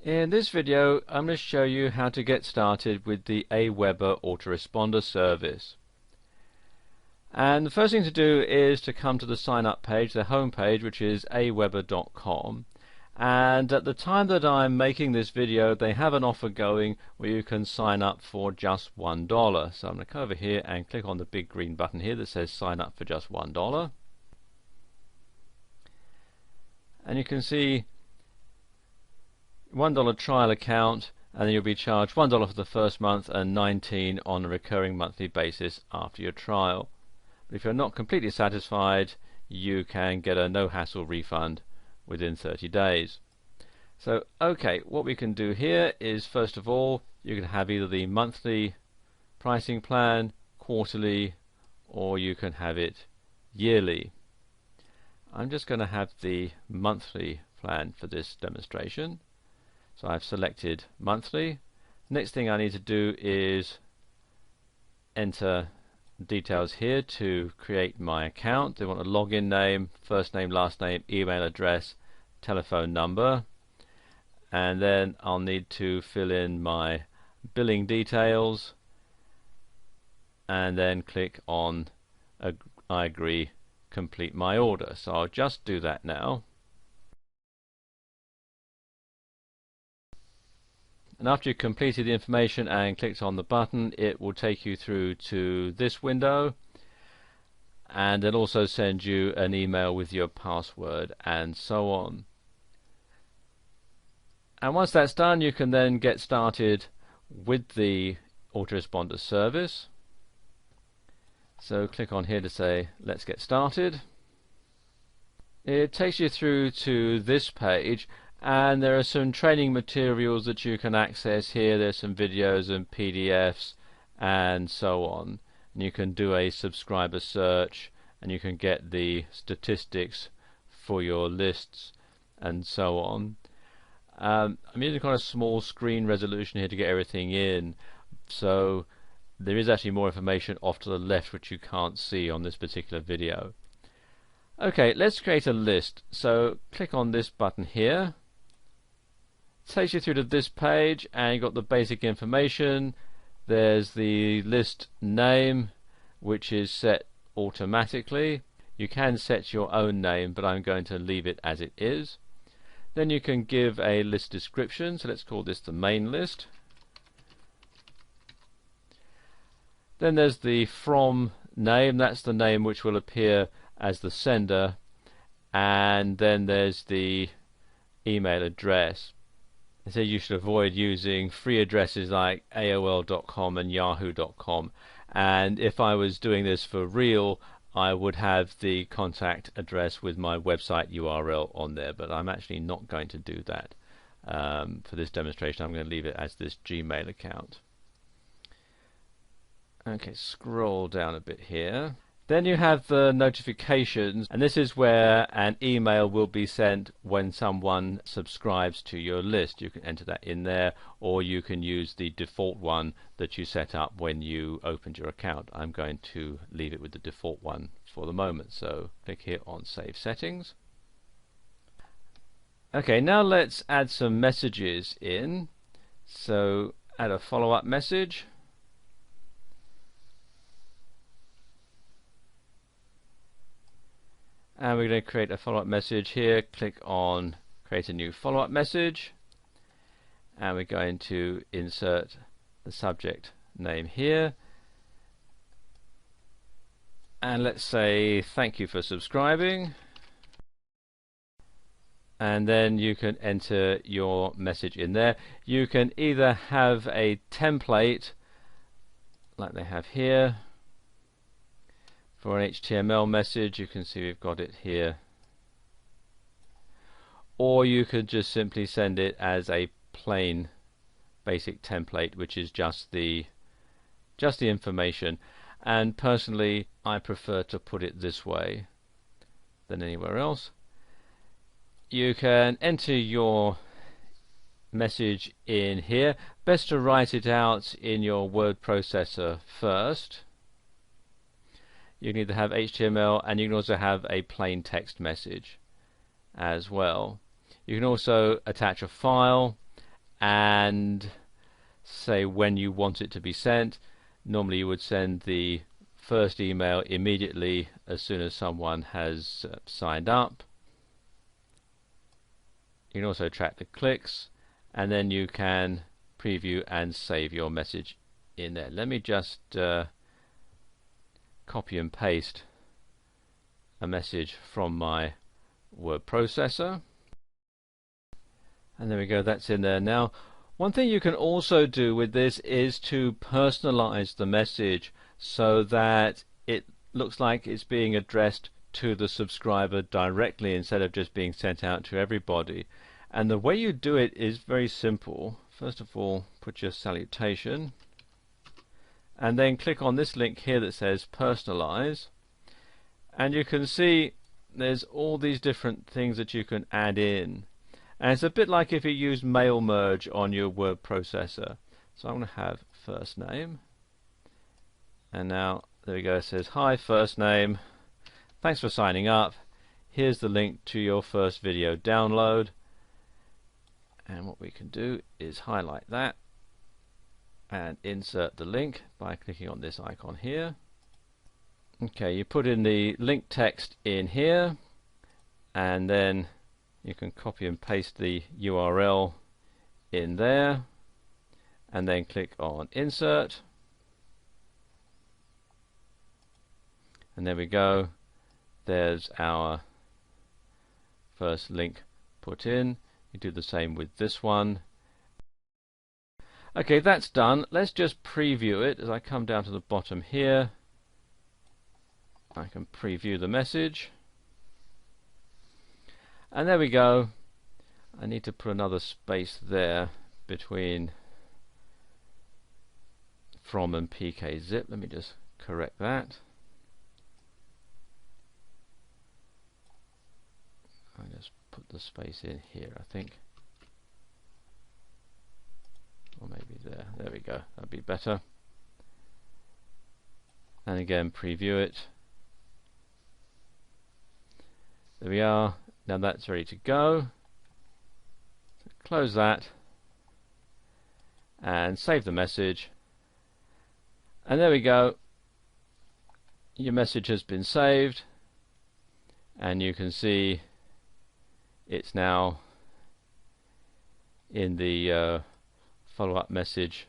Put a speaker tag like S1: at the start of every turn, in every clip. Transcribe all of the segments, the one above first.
S1: In this video, I'm going to show you how to get started with the AWeber Autoresponder service. And the first thing to do is to come to the sign up page, the home page, which is aweber.com. And at the time that I'm making this video, they have an offer going where you can sign up for just $1. So I'm going to come over here and click on the big green button here that says sign up for just $1. And you can see $1 trial account, and then you'll be charged $1 for the first month and $19 on a recurring monthly basis after your trial. But if you're not completely satisfied, you can get a no-hassle refund within 30 days. So okay, what we can do here is, first of all, you can have either the monthly pricing plan, quarterly, or you can have it yearly. I'm just going to have the monthly plan for this demonstration. So I've selected monthly. Next thing I need to do is enter details here to create my account. They want a login name, first name, last name, email address, telephone number, and then I'll need to fill in my billing details and then click on I agree, complete my order. So I'll just do that now. And after you've completed the information and clicked on the button, it will take you through to this window, and it'll also send you an email with your password and so on. And once that's done, you can then get started with the autoresponder service. So click on here to say let's get started. It takes you through to this page, and there are some training materials that you can access here. There's some videos and PDFs and so on. And you can do a subscriber search, and you can get the statistics for your lists and so on. I'm using kind of small screen resolution here to get everything in, so there is actually more information off to the left which you can't see on this particular video. Okay, let's create a list. So click on this button here. Takes you through to this page, and you've got the basic information. There's the list name, which is set automatically. You can set your own name, but I'm going to leave it as it is. Then you can give a list description, so let's call this the main list. Then there's the from name, that's the name which will appear as the sender, and then there's the email address. So you should avoid using free addresses like AOL.com and Yahoo.com, and if I was doing this for real, I would have the contact address with my website URL on there, but I'm actually not going to do that for this demonstration. I'm going to leave it as this Gmail account. Okay, scroll down a bit here. Then you have the notifications, and this is where an email will be sent when someone subscribes to your list. You can enter that in there, or you can use the default one that you set up when you opened your account. I'm going to leave it with the default one for the moment, so click here on Save Settings. Okay, now let's add some messages in. So add a follow-up message. And we're going to create a follow-up message here. Click on create a new follow-up message, and we're going to insert the subject name here, and let's say thank you for subscribing, and then you can enter your message in there. You can either have a template like they have here for an HTML message. You can see we've got it here, or you could just simply send it as a plain basic template, which is just the information. And personally, I prefer to put it this way than anywhere else. You can enter your message in here. Best to write it out in your word processor first. You can either have HTML, and you can also have a plain text message as well. You can also attach a file, and say when you want it to be sent. Normally you would send the first email immediately as soon as someone has signed up. You can also track the clicks, and then you can preview and save your message in there. Let me just copy and paste a message from my word processor, and there we go, that's in there now. One thing you can also do with this is to personalize the message so that it looks like it's being addressed to the subscriber directly instead of just being sent out to everybody. And the way you do it is very simple. First of all, put your salutation and then click on this link here that says personalize, and you can see there's all these different things that you can add in, and it's a bit like if you use mail merge on your word processor. So I'm going to have first name, and now there we go, it says hi first name, thanks for signing up, here's the link to your first video download. And what we can do is highlight that and insert the link by clicking on this icon here. Okay, you put in the link text in here, and then you can copy and paste the URL in there, and then click on insert, and there we go, there's our first link put in. You do the same with this one. Okay, that's done. Let's just preview it. As I come down to the bottom here, I can preview the message, and there we go. I need to put another space there between from and pkzip. Let me just correct that. I just put the space in here, I think, or maybe there. There we go, that'd be better. And again, preview it. There we are. Now that's ready to go. Close that and save the message, and there we go, your message has been saved, and you can see it's now in the follow-up message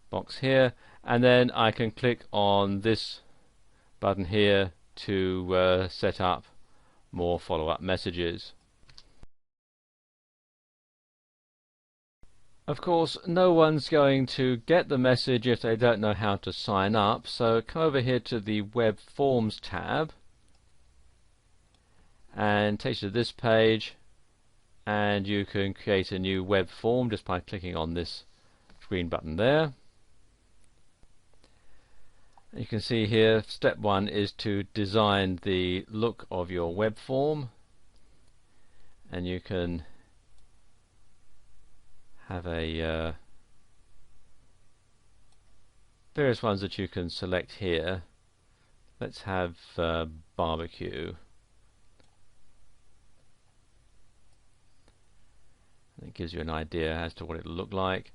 S1: box here, and then I can click on this button here to set up more follow-up messages. Of course, no one's going to get the message if they don't know how to sign up, so come over here to the Web Forms tab and takes you to this page, and you can create a new web form just by clicking on this green button there. You can see here step 1 is to design the look of your web form, and you can have a various ones that you can select here. Let's have barbecue. It gives you an idea as to what it will look like.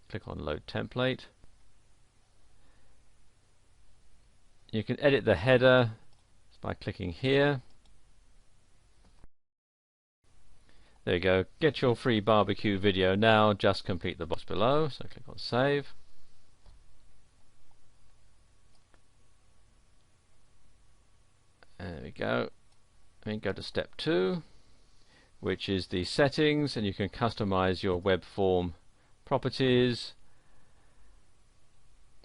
S1: Click on load template. You can edit the header by clicking here. There you go, get your free barbecue video now, just complete the box below, so click on save. There we go. And go to step 2, which is the settings, and you can customize your web form properties,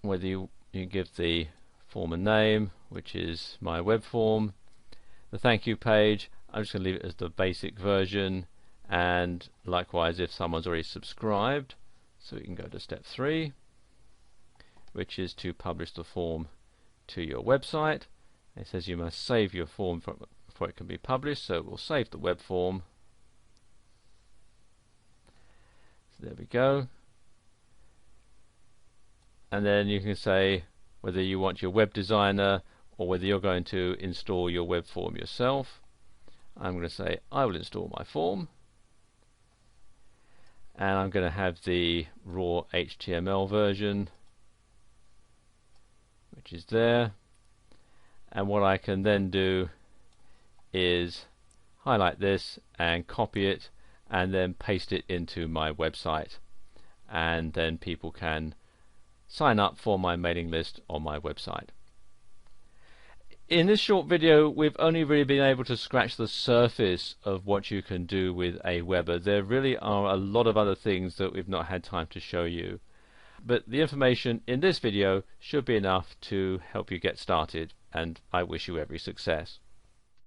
S1: whether you give the form a name, which is my web form. The thank you page, I'm just going to leave it as the basic version, and likewise if someone's already subscribed. So we can go to step 3, which is to publish the form to your website. It says you must save your form before it can be published, so we'll save the web form. So there we go. And then you can say whether you want your web designer or whether you're going to install your web form yourself. I'm going to say I will install my form, and I'm going to have the raw HTML version, which is there. And what I can then do is highlight this and copy it and then paste it into my website, and then people can sign up for my mailing list on my website. In this short video, we've only really been able to scratch the surface of what you can do with AWeber. There really are a lot of other things that we've not had time to show you, but the information in this video should be enough to help you get started, and I wish you every success.